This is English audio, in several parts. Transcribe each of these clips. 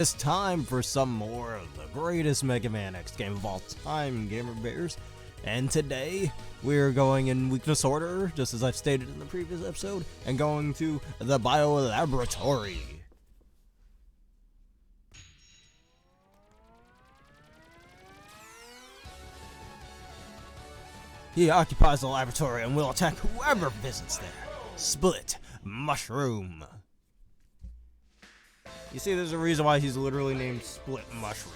It's time for some more of the greatest Mega Man X game of all time, Gamer Bears. And today, we're going in weakness order, just as I've stated in the previous episode, and going to the Bio Laboratory. He occupies the laboratory and will attack whoever visits there. Split Mushroom. You see, there's a reason why he's literally named Split Mushroom.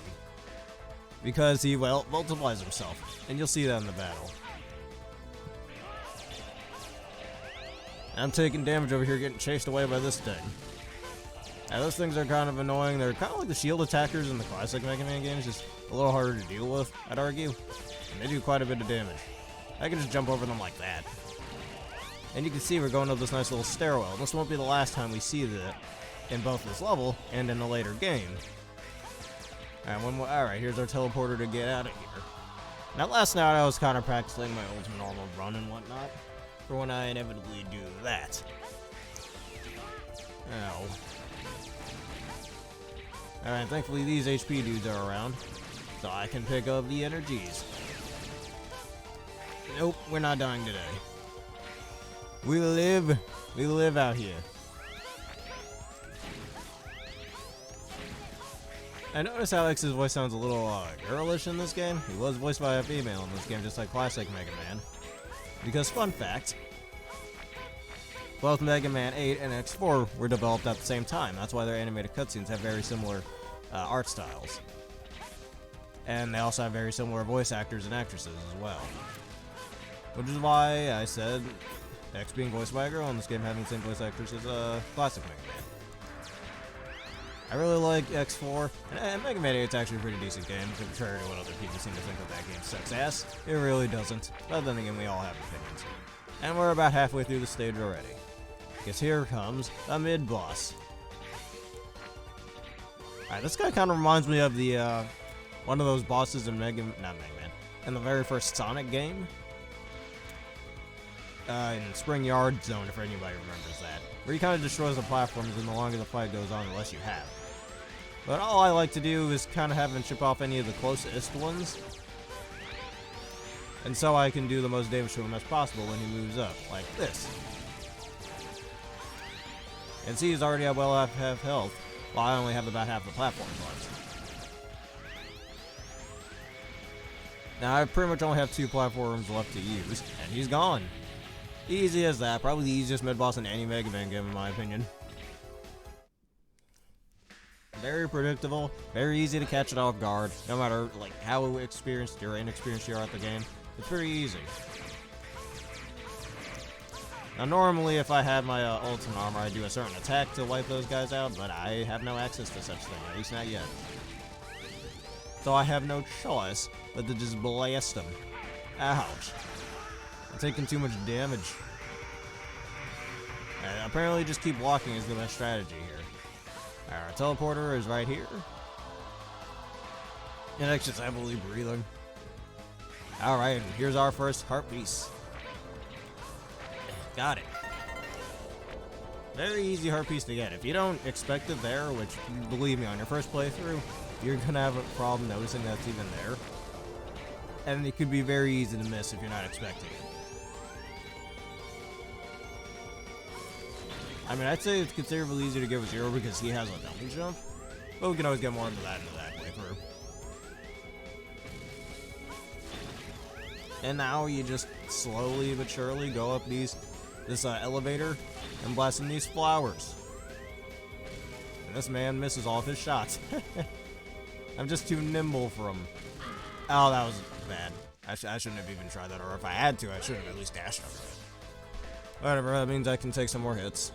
Because he, well, multiplies himself. And you'll see that in the battle. I'm taking damage over here, getting chased away by this thing. Now, those things are kind of annoying. They're kind of like the shield attackers in the classic Mega Man games, just a little harder to deal with, I'd argue. And they do quite a bit of damage. I can just jump over them like that. And you can see we're going up this nice little stairwell. This won't be the last time we see that in both this level and in a later game. Alright, here's our teleporter to get out of here. Now, last night I was kind of practicing my ultimate normal run and whatnot for when I inevitably do that. Ow. Alright, thankfully these HP dudes are around, so I can pick up the energies. Nope, we're not dying today. We live out here. I notice Alex's voice sounds a little girlish in this game. He was voiced by a female in this game, just like classic Mega Man. Because, fun fact, both Mega Man 8 and X4 were developed at the same time. That's why their animated cutscenes have very similar art styles. And they also have very similar voice actors and actresses as well. Which is why I said X being voiced by a girl and this game having the same voice actors as classic Mega Man. I really like X4, and Mega Man 8 is actually a pretty decent game, contrary to what other people seem to think of that game sucks ass. It really doesn't, but then again, we all have opinions. And we're about halfway through the stage already. Because here comes the mid-boss. Alright, this guy kind of reminds me of the, one of those bosses in in the very first Sonic game. In Spring Yard Zone, if anybody remembers that. Where he kind of destroys the platforms, and the longer the fight goes on, the less you have. But all I like to do is kind of have him chip off any of the closest ones. And so I can do the most damage to him as possible when he moves up, like this. And see, he's already at well half health, while I only have about half the platforms left. Now, I pretty much only have 2 platforms left to use, and he's gone. Easy as that. Probably the easiest mid-boss in any Mega Man game, in my opinion. Very predictable, very easy to catch it off guard, no matter like how experienced or inexperienced you are at the game. It's pretty easy. Now, normally, if I had my ultimate armor, I'd do a certain attack to wipe those guys out, but I have no access to such thing, at least not yet. So I have no choice but to just blast them. Ouch. I'm taking too much damage. And apparently just keep walking is the best strategy here. Our teleporter is right here. And it's just heavily breathing. Alright, here's our first heart piece. Got it. Very easy heart piece to get. If you don't expect it there, which, believe me, on your first playthrough, you're gonna have a problem noticing that's even there. And it could be very easy to miss if you're not expecting it. I mean, I'd say it's considerably easier to get with Zero because he has a double jump, but we can always get more into that playthrough. And now you just slowly but surely go up this elevator and blasting these flowers. And this man misses all of his shots. I'm just too nimble for him. Oh, that was bad. I shouldn't have even tried that, or if I had to, I should have at least dashed over it. Whatever, that means I can take some more hits.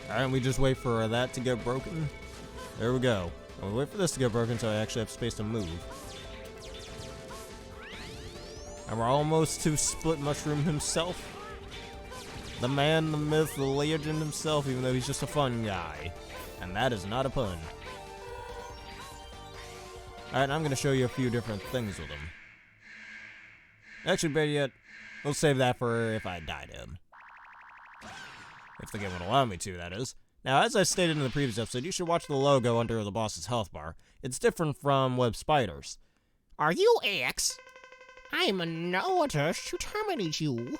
Alright, we just wait for that to get broken. There we go. I'll wait for this to get broken so I actually have space to move. And we're almost to Split Mushroom himself. The man, the myth, the legend himself, even though he's just a fun guy. And that is not a pun. Alright, I'm going to show you a few different things with him. Actually, better yet, we'll save that for if I die to him. If the game would allow me to, that is. Now, as I stated in the previous episode, you should watch the logo under the boss's health bar. It's different from web spiders. Are you X? I'm an orders to terminate you.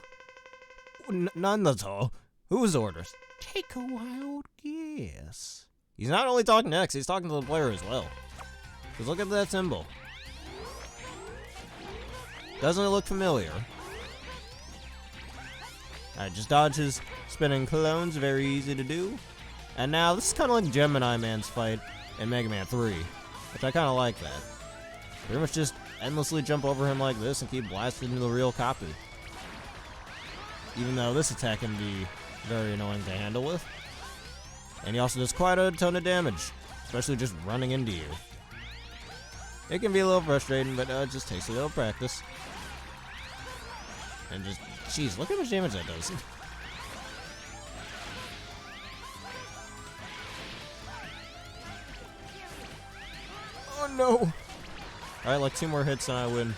None at all. Whose orders? Take a wild guess. He's not only talking to X, he's talking to the player as well. Because look at that symbol. Doesn't it look familiar? Alright, just dodge his spinning clones, very easy to do. And now, this is kind of like Gemini Man's fight in Mega Man 3, which I kind of like that. Pretty much just endlessly jump over him like this and keep blasting into the real copy. Even though this attack can be very annoying to handle with. And he also does quite a ton of damage, especially just running into you. It can be a little frustrating, but it just takes a little practice. And just, jeez, look how much damage that does. Oh no! Alright, like 2 more hits and I win.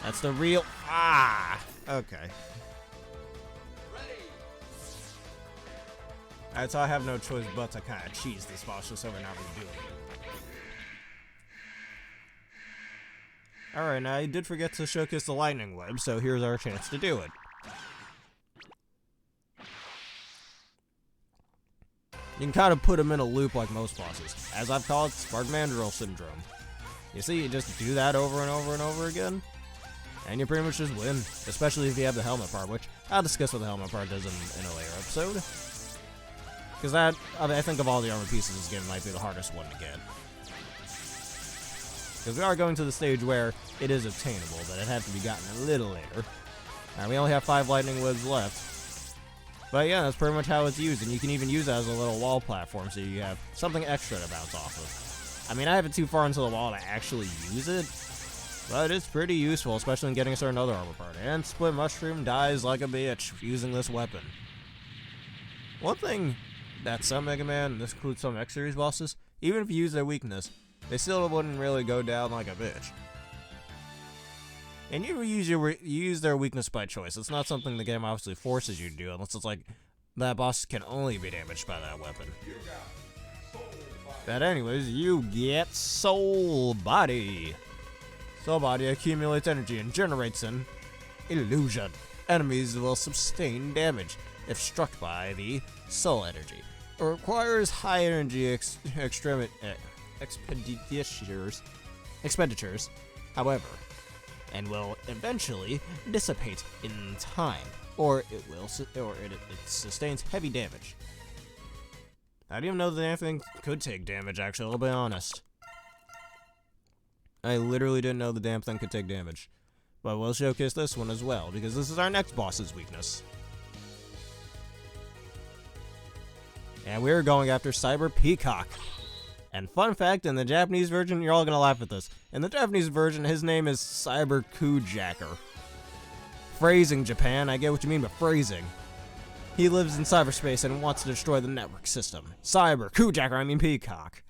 That's the real. Ah! Okay. Alright, so I have no choice but to kind of cheese this boss just so we're not redoing it. Alright, now I did forget to showcase the lightning web, so here's our chance to do it. You can kind of put him in a loop like most bosses, as I've called Spark Mandrill Syndrome. You see, you just do that over and over and over again, and you pretty much just win, especially if you have the helmet part, which I'll discuss what the helmet part does in a later episode. Because that, I think of all the armor pieces, this game might be the hardest one to get. Because we are going to the stage where it is obtainable, but it had to be gotten a little later. Now, we only have 5 lightning webs left. But yeah, that's pretty much how it's used, and you can even use that as a little wall platform, so you have something extra to bounce off of. I mean, I have it too far into the wall to actually use it, but it's pretty useful, especially in getting a certain other armor part. And Split Mushroom dies like a bitch using this weapon. One thing that some Mega Man, this includes some X-Series bosses, even if you use their weakness, they still wouldn't really go down like a bitch. And you use their weakness by choice. It's not something the game obviously forces you to do, unless it's like that boss can only be damaged by that weapon. But anyways, you get Soul Body. Soul Body accumulates energy and generates an illusion. Enemies will sustain damage if struck by the soul energy. It requires high energy expenditures, however, and will eventually dissipate in time, or it sustains heavy damage. I didn't even know that anything could take damage, actually, I'll be honest. I literally didn't know the damn thing could take damage. But we'll showcase this one as well, because this is our next boss's weakness. And we're going after Cyber Peacock. And fun fact, in the Japanese version, you're all gonna laugh at this. In the Japanese version, his name is Cyber Kujacker. Phrasing, Japan, I get what you mean by phrasing. He lives in cyberspace and wants to destroy the network system. Cyber Kujacker, I mean Peacock.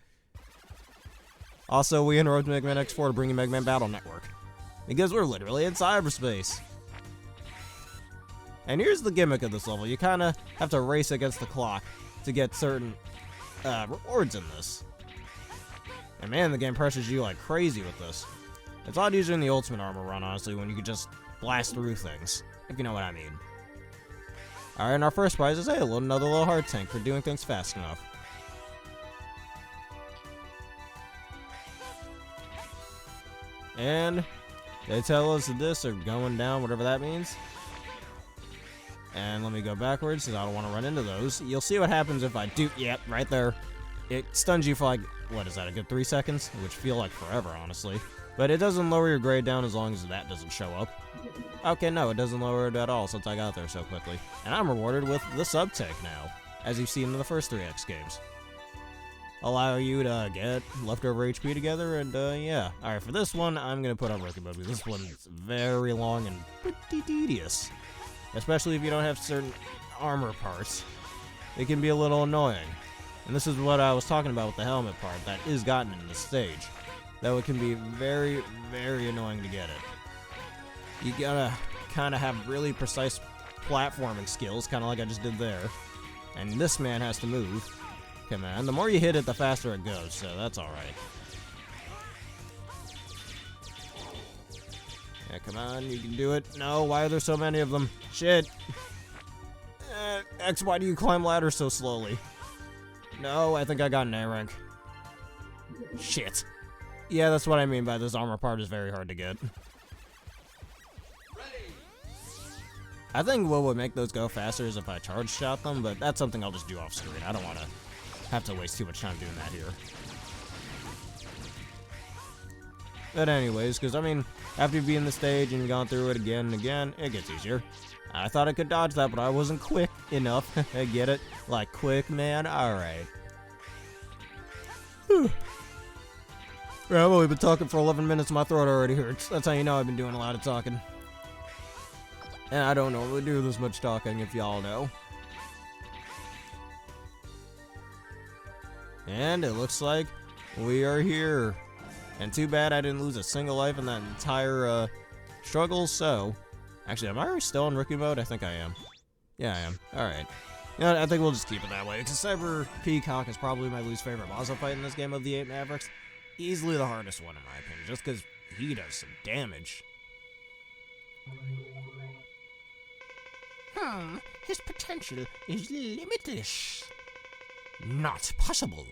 Also, we interrupt Mega Man X4 to bring you Mega Man Battle Network. Because we're literally in cyberspace. And here's the gimmick of this level. You kinda have to race against the clock to get certain rewards in this. And man, the game pressures you like crazy with this. It's a lot easier in the Ultimate Armor run, honestly, when you can just blast through things, if you know what I mean. Alright, and our first prize is another little heart tank for doing things fast enough. And they tell us that this are going down, whatever that means. And let me go backwards, because I don't want to run into those. You'll see what happens if I do. Yep, right there. It stuns you for like, what is that, a good 3 seconds? Which feel like forever, honestly. But it doesn't lower your grade down as long as that doesn't show up. Okay, no, it doesn't lower it at all since I got there so quickly. And I'm rewarded with the sub-tank now, as you've seen in the first 3X games. allow you to get leftover HP together, and yeah. Alright, for this one, I'm gonna put on Rookie Mode, because this one's very long and pretty tedious. Especially if you don't have certain armor parts. It can be a little annoying. And this is what I was talking about with the helmet part that is gotten in this stage. Though it can be very, very annoying to get it. You gotta kind of have really precise platforming skills, kind of like I just did there. And this man has to move. Come on, the more you hit it, the faster it goes, so that's alright. Yeah, come on, you can do it. No, why are there so many of them? Shit. X, why do you climb ladders so slowly? No, I think I got an A rank. Shit. Yeah, that's what I mean by this armor part is very hard to get. I think what would make those go faster is if I charge shot them, but that's something I'll just do off screen. I don't want to have to waste too much time doing that here. But anyways, because I mean, after you've been the stage and gone through it again and again, it gets easier. I thought I could dodge that, but I wasn't quick enough. I get it? Like, quick, man? Alright. Well, I've only been talking for 11 minutes, my throat already hurts. That's how you know I've been doing a lot of talking. And I don't normally do this much talking, if y'all know. And it looks like we are here. And too bad I didn't lose a single life in that entire struggle, so... Actually, am I already still in rookie mode? I think I am. Yeah, I am. Alright. You know, I think we'll just keep it that way, because Cyber Peacock is probably my least favorite boss fight in this game of the 8 Mavericks. Easily the hardest one, in my opinion, just because he does some damage. His potential is limitless. Not possible.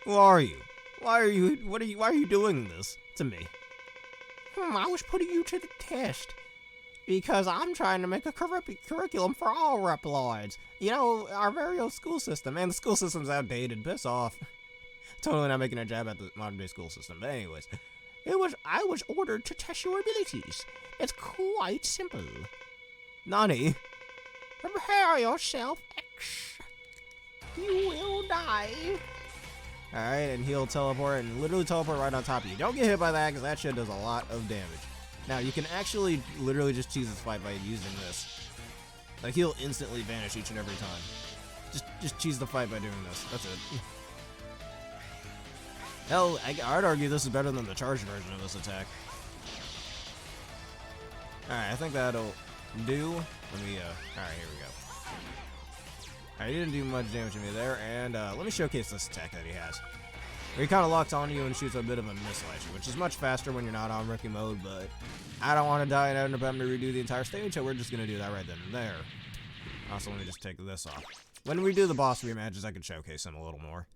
Who are you? Why are you doing this to me? I was putting you to the test. Because I'm trying to make a curriculum for all Reploids. You know, our very own school system. Man, the school system's outdated. Piss off. Totally not making a jab at the modern day school system. But anyways, I was ordered to test your abilities. It's quite simple. Nani? Prepare yourself, X. You will die. Alright, and he'll teleport and literally teleport right on top of you. Don't get hit by that, because that shit does a lot of damage. Now, you can actually literally just cheese this fight by using this. Like, he'll instantly vanish each and every time. Just cheese the fight by doing this. That's it. Hell, I'd argue this is better than the charged version of this attack. Alright, I think that'll do. Let me, alright, here we go. Alright, he didn't do much damage to me there, and let me showcase this attack that he has. Where he kind of locks onto you and shoots a bit of a missile at you, which is much faster when you're not on rookie mode, but I don't want to die and end up having to redo the entire stage, so we're just going to do that right then and there. Also, let me just take this off. When we do the boss rematches, I can showcase him a little more.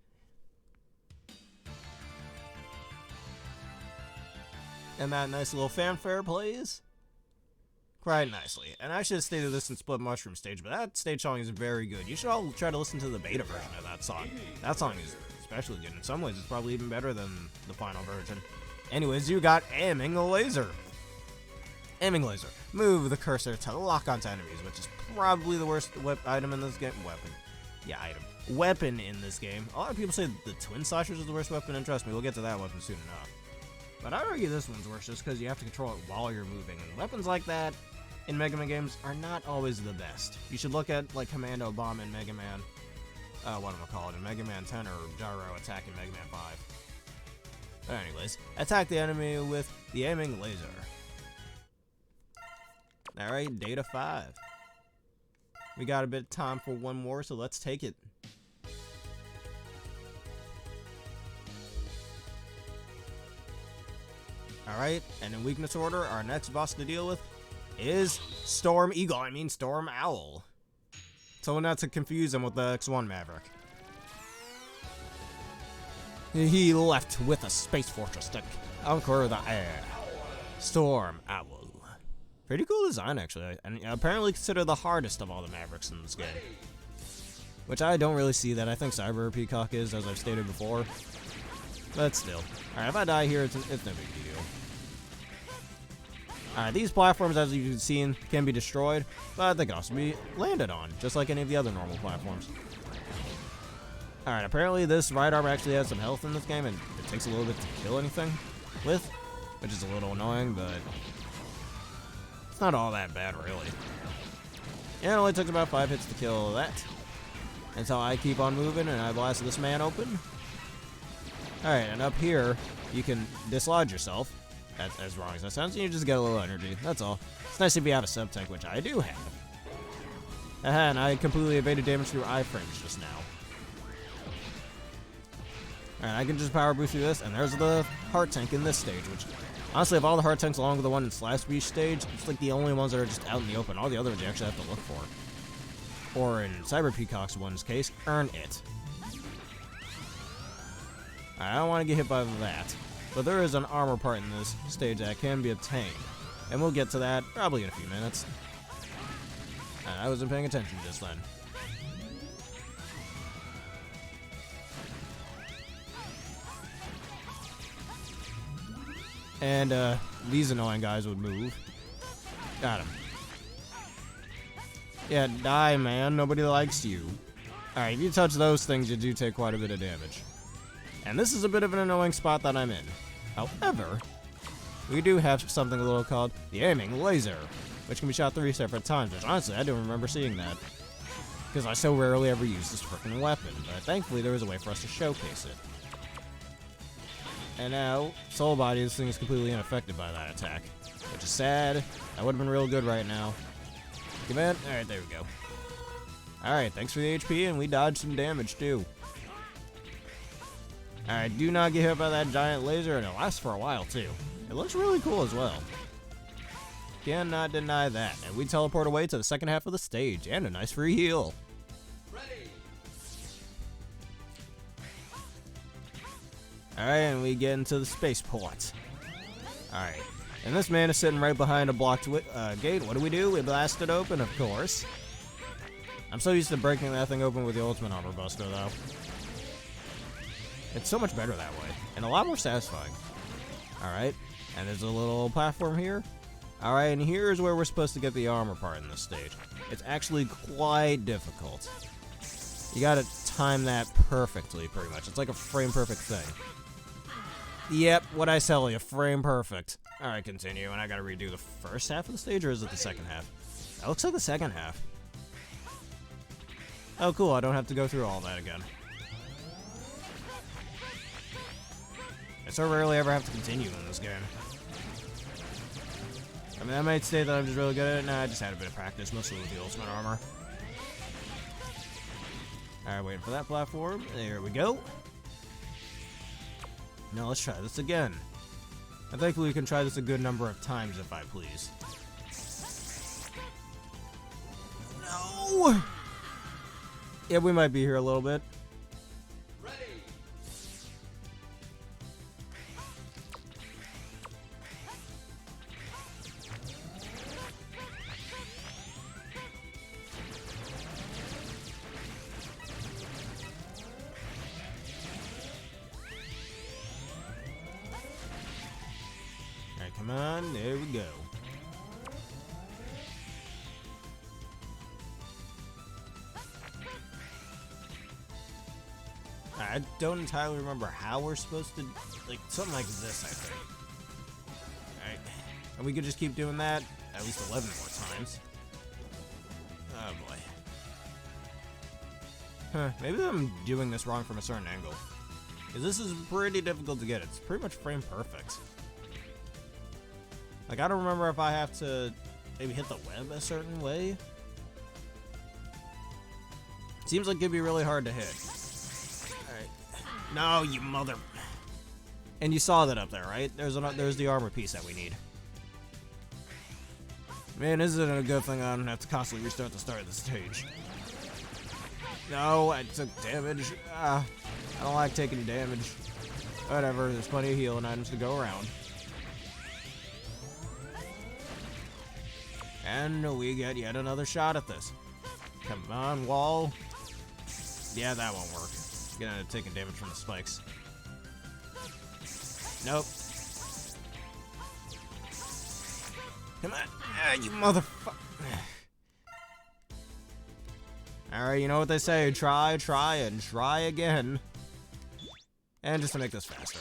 And that nice little fanfare plays quite nicely. And I should have stated this in Split Mushroom stage, but that stage song is very good. You should all try to listen to the beta version of that song. That song is especially good. In some ways, it's probably even better than the final version. Anyways, you got Aiming Laser. Aiming Laser. Move the cursor to lock onto enemies, which is probably the worst item in this game. Weapon. Yeah, item. Weapon in this game. A lot of people say the Twin Slashers is the worst weapon, and trust me, we'll get to that weapon soon enough. But I'd argue this one's worse just because you have to control it while you're moving. And weapons like that in Mega Man games are not always the best. You should look at, like, Commando Bomb in Mega Man... in Mega Man 10 or Gyro Attack in Mega Man 5. But anyways, attack the enemy with the Aiming Laser. Alright, Data 5. We got a bit of time for one more, so let's take it. Alright, and in weakness order, our next boss to deal with is Storm Owl. So not to confuse him with the X1 Maverick. He left with a Space Fortress to conquer the air. Storm Owl. Pretty cool design, actually, and apparently considered the hardest of all the Mavericks in this game. Which I don't really see that. I think Cyber Peacock is, as I've stated before. But still. Alright, if I die here, it's no big deal. Alright, these platforms, as you've seen, can be destroyed, but they can also be landed on, just like any of the other normal platforms. Alright, apparently this right arm actually has some health in this game, and it takes a little bit to kill anything with, which is a little annoying, but it's not all that bad, really. Yeah, it only took about 5 hits to kill that. And so I keep on moving, and I blast this man open. Alright, and up here, you can dislodge yourself. That's as wrong as that sounds, and you just get a little energy. That's all. It's nice if you have a sub-tank, which I do have. Aha, and I completely evaded damage through iframes just now. Alright, I can just power boost through this, and there's the heart tank in this stage, which, honestly, of all the heart tanks along with the one in Slash Beach stage, it's like the only ones that are just out in the open. All the other ones you actually have to look for. Or in Cyber Peacock's one's case, earn it. I don't want to get hit by that, but there is an armor part in this stage that can be obtained, and we'll get to that probably in a few minutes. I wasn't paying attention just then. And these annoying guys would move. Got him. Yeah, die, man. Nobody likes you. Alright, if you touch those things, you do take quite a bit of damage. And this is a bit of an annoying spot that I'm in. However, we do have something a little called the aiming laser, which can be shot 3 separate times, which honestly, I don't remember seeing that. Because I so rarely ever use this freaking weapon, but thankfully there was a way for us to showcase it. And now, Soul Body, this thing is completely unaffected by that attack, which is sad. That would have been real good right now. Come in. Alright, there we go. Alright, thanks for the HP, and we dodged some damage too. Alright, do not get hit by that giant laser, and it lasts for a while too. It looks really cool as well. Cannot deny that. And we teleport away to the second half of the stage, and a nice free heal. Ready. Alright, and we get into the spaceport. Alright. And this man is sitting right behind a blocked gate. What do? We blast it open, of course. I'm so used to breaking that thing open with the ultimate armor buster, though. It's so much better that way, and a lot more satisfying. Alright, and there's a little platform here. Alright, and here's where we're supposed to get the armor part in this stage. It's actually quite difficult. You gotta time that perfectly, pretty much. It's like a frame-perfect thing. Yep, what I tell you, frame perfect. Alright, continue, and I gotta redo the first half of the stage, or is it the second half? That looks like the second half. Oh, cool, I don't have to go through all that again. I so rarely ever have to continue in this game. I mean, I might say that I'm just really good at it. Nah, I just had a bit of practice, mostly with the ultimate armor. Alright, waiting for that platform. There we go. Now let's try this again. And thankfully we can try this a good number of times, if I please. No! Yeah, we might be here a little bit. Ready. Alright, come on, there we go. I don't entirely remember how we're supposed to, like, something like this, I think. Alright, and we could just keep doing that at least 11 more times. Oh boy. Huh, maybe I'm doing this wrong from a certain angle. Because this is pretty difficult to get. It's pretty much frame perfect. Like, I don't remember if I have to maybe hit the web a certain way. Seems like it'd be really hard to hit. Alright. No, you mother... And you saw that up there, right? There's the armor piece that we need. Man, isn't it a good thing I don't have to constantly restart the start of the stage. No, I took damage. I don't like taking damage. Whatever, there's plenty of healing items to go around. And we get yet another shot at this. Come on, wall. Yeah, that won't work. Gonna end up taking damage from the spikes. Nope. Come on. Ah, you motherfucker. Alright, you know what they say, try, and try again. And just to make this faster.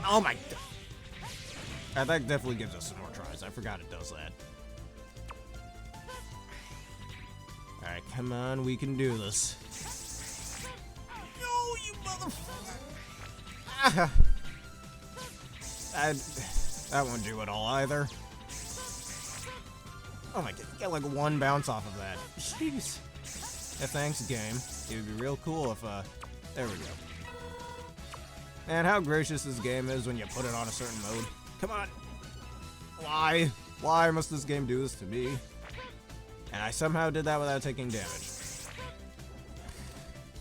Oh my god. That definitely gives us some more tries. I forgot it does that. Alright, come on, we can do this. No, you motherfucker! Ah. That won't do it all either. Oh my god, you got like one bounce off of that. Jeez. Yeah, thanks, game. It would be real cool if, there we go. Man, how gracious this game is when you put it on a certain mode. Come on. Why? Why must this game do this to me? And I somehow did that without taking damage.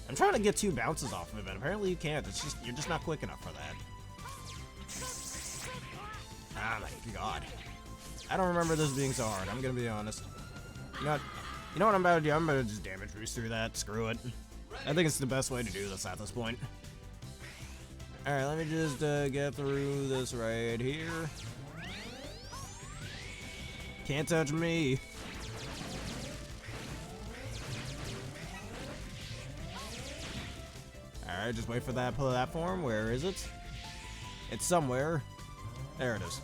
I'm trying to get 2 bounces off of it, but apparently you can't. It's just, you're just not quick enough for that. Oh my god. I don't remember this being so hard, I'm gonna be honest. You know what I'm about to do? I'm gonna just damage boost through that. Screw it. I think it's the best way to do this at this point. Alright, let me just get through this right here. Can't touch me. Alright, just wait for that platform. Where is it? It's somewhere. There it is.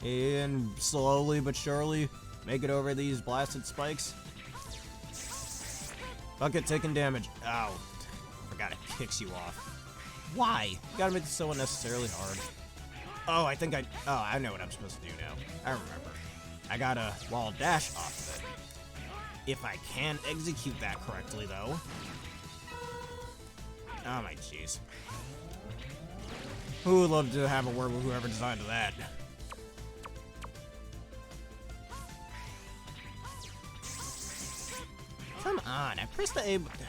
And slowly but surely make it over these blasted spikes. Fuck it, taking damage. Ow. Forgot it kicks you off. Why? You gotta make this so unnecessarily hard. Oh, I know what I'm supposed to do now. I remember. I gotta wall dash off of it. If I can execute that correctly, though. Oh my jeez. Who would love to have a word with whoever designed that? Come on, I pressed the A button.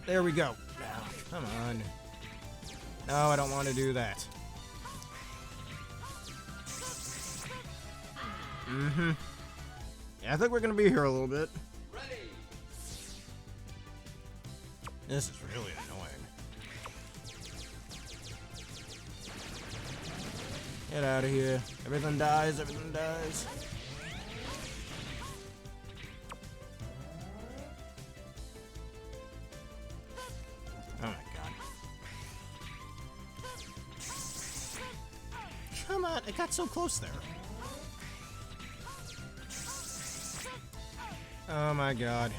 There we go. Oh, come on. No, I don't want to do that. Mm-hmm. Yeah, I think we're gonna be here a little bit. Ready. This is really annoying. Get out of here. Everything dies, everything dies. Oh my god. Come on, I got so close there. Oh my god.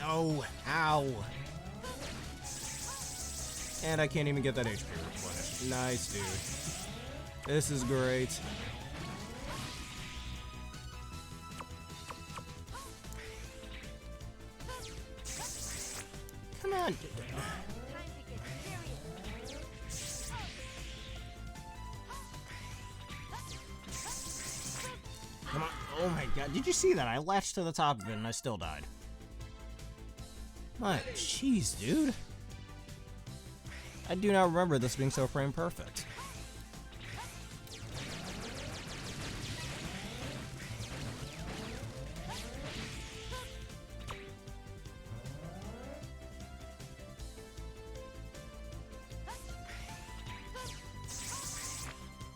No, ow. And I can't even get that HP replenished. Nice, dude. This is great. Come on. Come on. Oh my god. Did you see that? I latched to the top of it and I still died. My jeez, dude. I do not remember this being so frame perfect.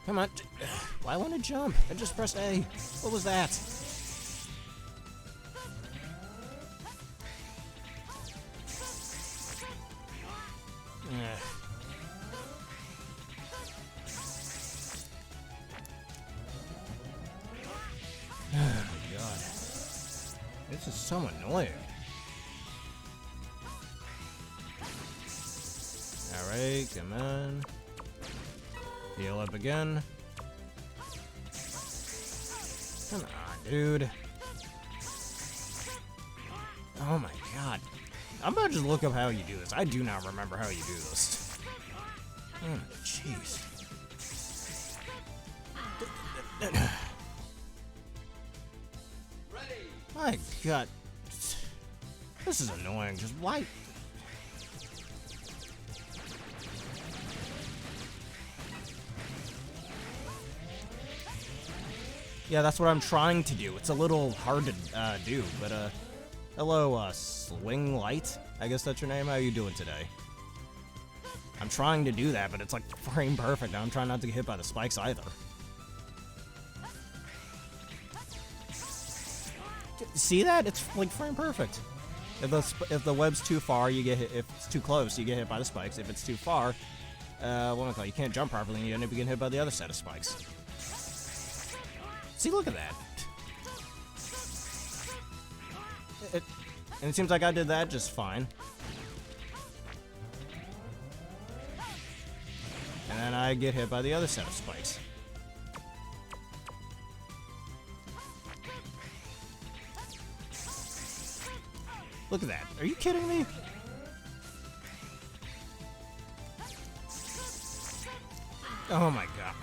Come on. Why want to jump? I just pressed A. What was that? Oh my god. This is so annoying. Alright, come on. Heal up again. Come on, dude. Oh my god. I'm about to just look up how you do this. I do not remember how you do this. Oh, jeez. Ready. My god. This is annoying. Just why? Yeah, that's what I'm trying to do. It's a little hard to do, but hello, Swing Light? I guess that's your name? How you doing today? I'm trying to do that, but it's like frame perfect. I'm trying not to get hit by the spikes either. See that? It's like frame perfect. If the web's too far, you get hit. If it's too close, you get hit by the spikes. If it's too far, what do I call it? You can't jump properly, and you end up getting hit by the other set of spikes. See, look at that. And it seems like I did that just fine. And then I get hit by the other set of spikes. Look at that. Are you kidding me? Oh my god.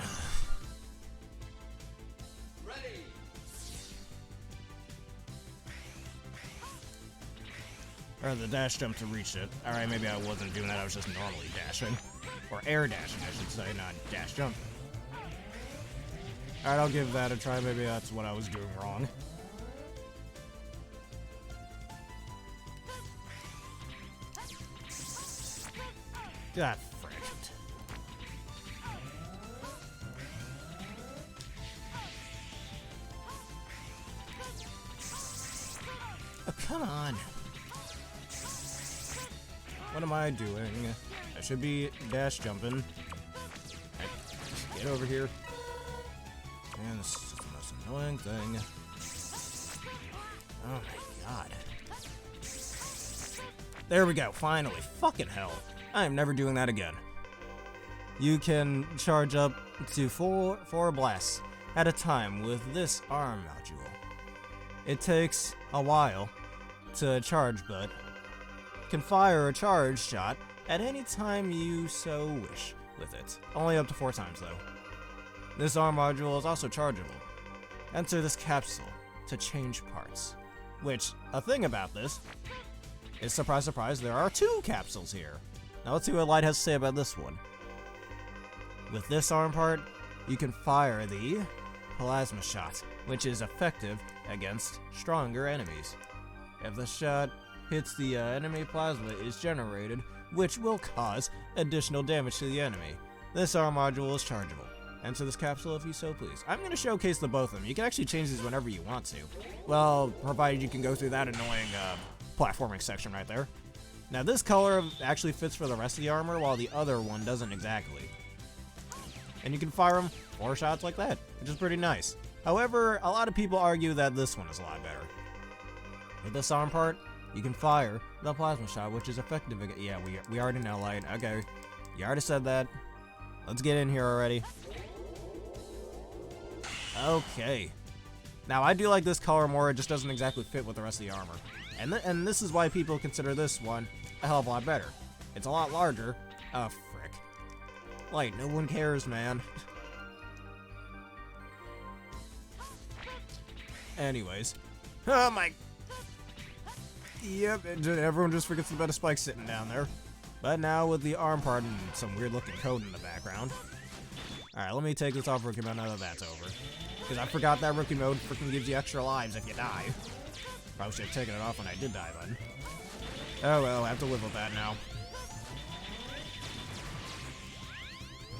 Ready. Or the dash jump to reach it. Alright, maybe I wasn't doing that, I was just normally dashing. Or air dashing, I should say, not dash jump. Alright, I'll give that a try. Maybe that's what I was doing wrong. God, frick. Oh, come on. What am I doing? I should be dash jumping. Get over here. Man, this is the most annoying thing. Oh my god. There we go, finally. Fucking hell. I am never doing that again. You can charge up to four blasts at a time with this arm module. It takes a while to charge, but can fire a charge shot at any time you so wish with it. Only up to 4 times though. This arm module is also chargeable. Enter this capsule to change parts. Which, a thing about this is, surprise surprise, there are 2 capsules here. Now let's see what Light has to say about this one. With this arm part, you can fire the plasma shot, which is effective against stronger enemies. If the shot hits the enemy, plasma is generated, which will cause additional damage to the enemy. This arm module is chargeable. Enter this capsule if you so please. I'm going to showcase the both of them. You can actually change these whenever you want to. Well, provided you can go through that annoying platforming section right there. Now this color actually fits for the rest of the armor, while the other one doesn't exactly. And you can fire them 4 shots like that, which is pretty nice. However, a lot of people argue that this one is a lot better. With this arm part, you can fire the plasma shot, which is effective against... Yeah, we already know, Light. Okay, you already said that. Let's get in here already. Okay. Now, I do like this color more, it just doesn't exactly fit with the rest of the armor. And this is why people consider this one a hell of a lot better. It's a lot larger. Oh, frick. Light, no one cares, man. Anyways. Oh my... Yep, everyone just forgets about a spike sitting down there. But now with the arm part and some weird looking code in the background. Alright, let me take this off rookie mode now that that's over. Because I forgot that rookie mode freaking gives you extra lives if you die. Probably should have taken it off when I did die then. Oh well, I have to live with that now.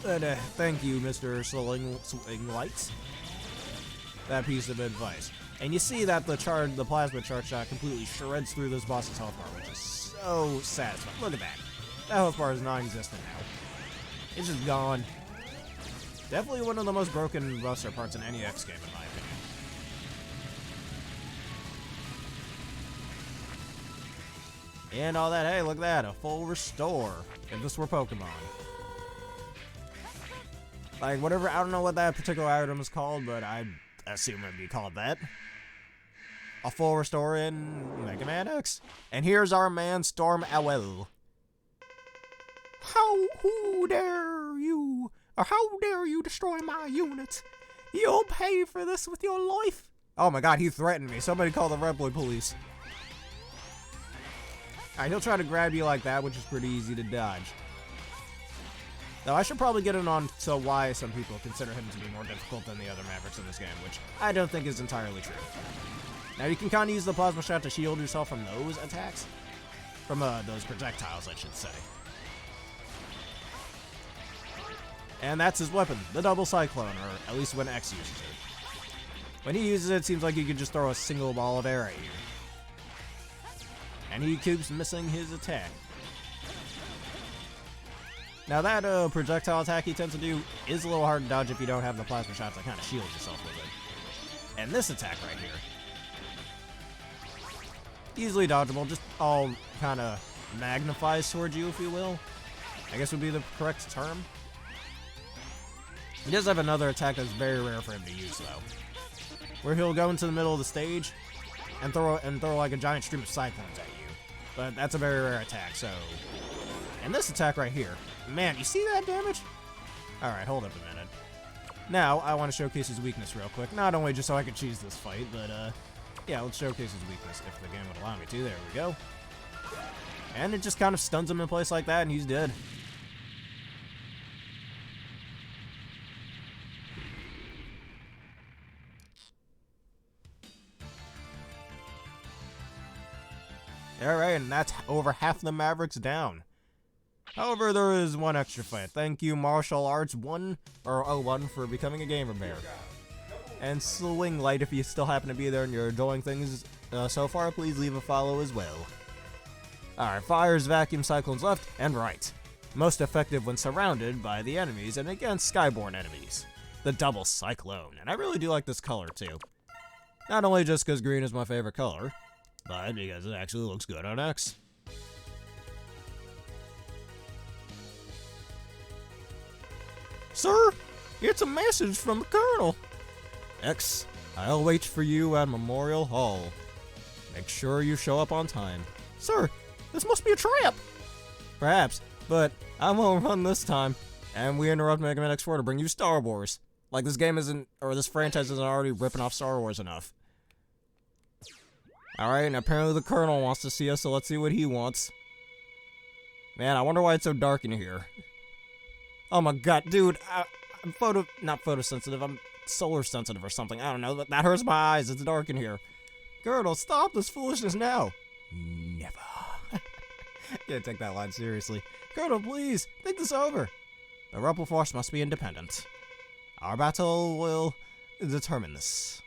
But thank you, Mr. Swing Light. That piece of advice. And you see that the plasma charge shot completely shreds through this boss's health bar, which is so satisfying. Look at that. That health bar is non-existent now. It's just gone. Definitely one of the most broken Buster parts in any X game, in my opinion. And all that, hey, look at that, a full restore. If this were Pokemon. Like, whatever, I don't know what that particular item is called, but I assume it'd be called that. A full restore in Mega Man X. And here's our man, Storm Owl. Who dare you? Or how dare you destroy my units? You'll pay for this with your life. Oh my god, he threatened me. Somebody call the Red Boy police. Alright, he'll try to grab you like that, which is pretty easy to dodge. Though I should probably get in on to why some people consider him to be more difficult than the other Mavericks in this game, which I don't think is entirely true. Now you can kind of use the plasma shot to shield yourself from those attacks. From those projectiles, I should say. And that's his weapon, the double cyclone, or at least when X uses it. When he uses it, it seems like he could just throw a single ball of air at you. And he keeps missing his attack. Now that projectile attack he tends to do is a little hard to dodge if you don't have the plasma shots that kind of shield yourself with it. And this attack right here, easily dodgeable, just all kind of magnifies towards you, if you will. I guess would be the correct term. He does have another attack that's very rare for him to use, though, where he'll go into the middle of the stage and throw like a giant stream of cyclones at you. But that's a very rare attack, so... And this attack right here, man, you see that damage? Alright, hold up a minute. Now, I want to showcase his weakness real quick, not only just so I can cheese this fight, but, yeah, let's showcase his weakness if the game would allow me to. There we go. And it just kind of stuns him in place like that, and he's dead. Alright, and that's over half the Mavericks down. However, there is one extra fight. Thank you, Martial Arts 1, or 01, for becoming a gamer bear. And Swing Light, if you still happen to be there and you're enjoying things so far, please leave a follow as well. Alright, fires, vacuum, cyclones left and right. Most effective when surrounded by the enemies and against skyborne enemies. The double cyclone, and I really do like this color too. Not only just because green is my favorite color, but because it actually looks good on X. Sir, it's a message from the Colonel. X, I'll wait for you at Memorial Hall. Make sure you show up on time. Sir, this must be a trap. Perhaps, but I won't run this time. And we interrupt Mega Man X4 to bring you Star Wars. Like this game isn't, or this franchise isn't already ripping off Star Wars enough. Alright, and apparently the Colonel wants to see us, so let's see what he wants. Man, I wonder why it's so dark in here. Oh my god, dude, I'm not photosensitive, I'm solar sensitive or something, I don't know, that hurts my eyes, it's dark in here. Colonel, stop this foolishness now. Never. Can't take that line seriously. Colonel, please, think this over. The Rebel Force must be independent. Our battle will determine this.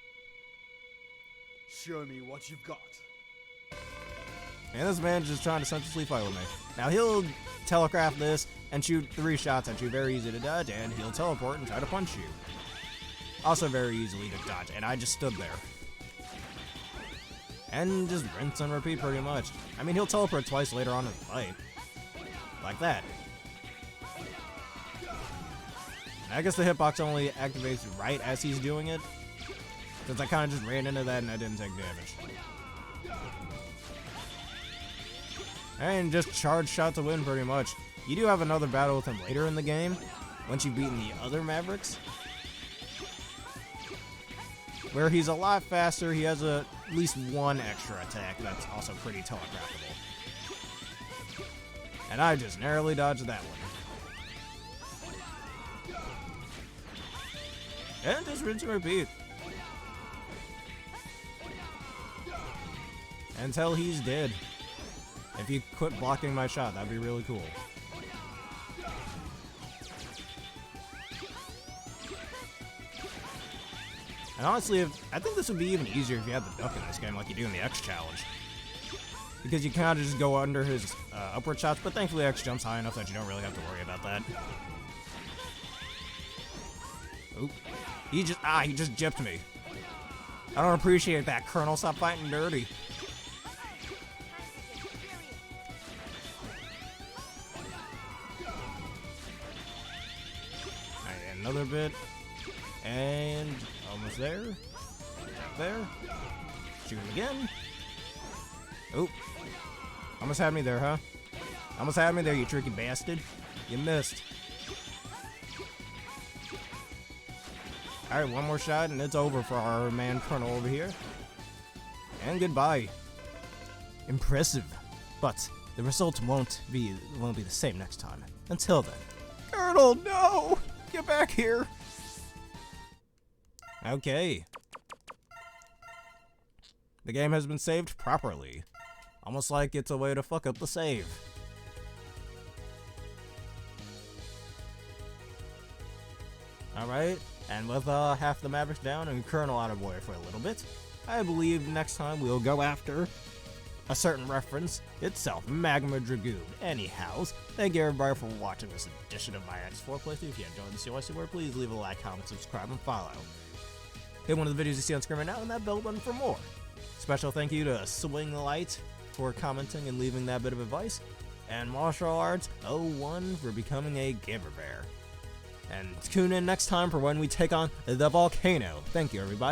Show me what you've got. And this man's just trying to senselessly fight with me. Now he'll telegraph this and shoot 3 shots at you, very easy to dodge, and he'll teleport and try to punch you. Also very easily to dodge, and I just stood there. And just rinse and repeat pretty much. I mean, he'll teleport twice later on in the fight. Like that. I guess the hitbox only activates right as he's doing it, since I kind of just ran into that and I didn't take damage. And just charge shot to win pretty much. You do have another battle with him later in the game, once you've beaten the other Mavericks, where he's a lot faster. He has at least one extra attack that's also pretty telegraphable. And I just narrowly dodged that one. And just rinse and repeat. Until he's dead. If you quit blocking my shot, that'd be really cool. And honestly, I think this would be even easier if you had the duck in this game like you do in the X challenge. Because you kind of just go under his upward shots, but thankfully X jumps high enough that you don't really have to worry about that. Oop. He just gypped me. I don't appreciate that, Colonel. Stop fighting dirty. Alright, another bit. And almost there. There. Shoot him again. Oop. Almost had me there, huh? Almost had me there, you tricky bastard. You missed. Alright, one more shot and it's over for our man Colonel over here. And goodbye. Impressive. But the result won't be the same next time. Until then, Colonel! Colonel, no! Get back here! Okay. The game has been saved properly. Almost like it's a way to fuck up the save. Alright, and with half the Mavericks down and Colonel out of the way for a little bit, I believe next time we'll go after a certain reference itself, Magma Dragoon. Anyhows, thank you everybody for watching this edition of my X4 playthrough. If you enjoyed this UIC work, please leave a like, comment, subscribe, and follow. Hit one of the videos you see on screen right now and that bell button for more. Special thank you to Swing Light for commenting and leaving that bit of advice, and Martial Arts 01 for becoming a Gamer Bear. And tune in next time for when we take on the volcano. Thank you, everybody.